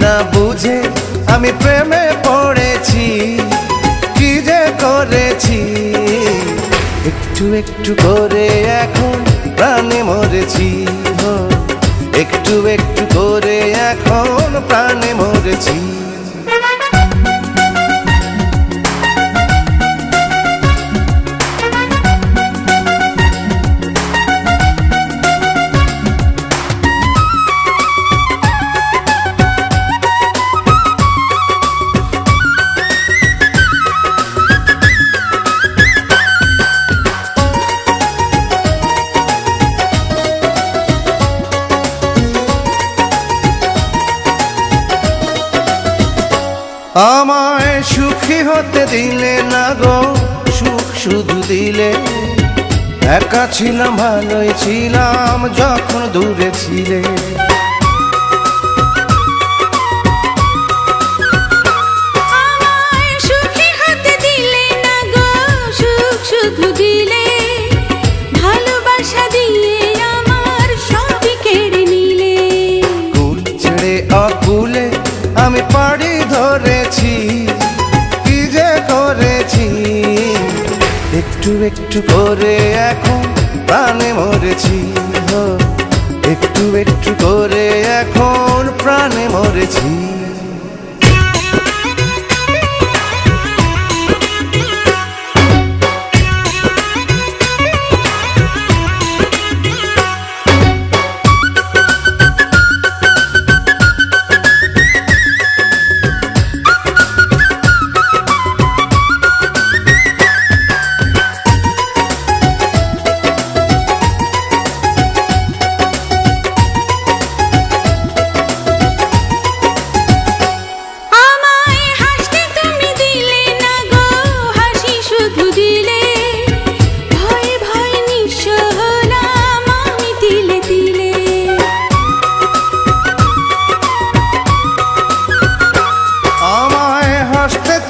না বুঝে আমি প্রেমে পড়েছি, কি যে করেছি। একটু একটু করে এখন প্রাণে মরেছি, একটু একটু করে এখন প্রাণে মরেছি। আমায় সুখী হতে দিলে না গো, সুখ শুধু দিলে। একা ছিলাম ভালোই ছিলাম যখন দূরে ছিলে। আমায় সুখী হতে দিলে না গো, সুখ শুধু দিলে। ভালোবাসা দিয়ে আমার সবই কেড়ে নিলে। কুল ছেড়ে অকুলে আমি পাড়ি ধরেছি, কি যে করেছি। একটু একটু করে এখন প্রাণে মরেছি, একটু একটু করে এখন প্রাণে মরেছি।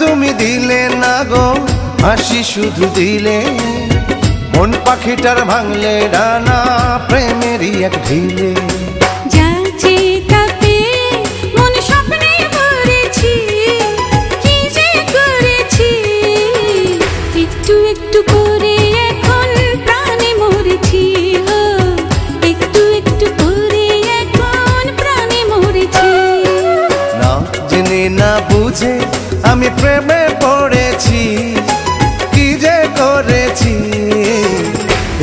তুমি দিলে না গো হাসি শুধু দিলে। মন পাখিটার ভাঙলে ডানা প্রেমেরই এক ঢিলে। যাচ্ছে তাতে মন স্বপ্নে ভরেছি, কি যে করেছি। একটু একটু করে এখন প্রাণে মরেছি, একটু একটু করে এখন প্রাণে মরেছি। না জেনে না বুঝে আমি প্রেমে পড়েছি, কি যে করেছি।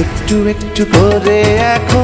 একটু একটু করে এখন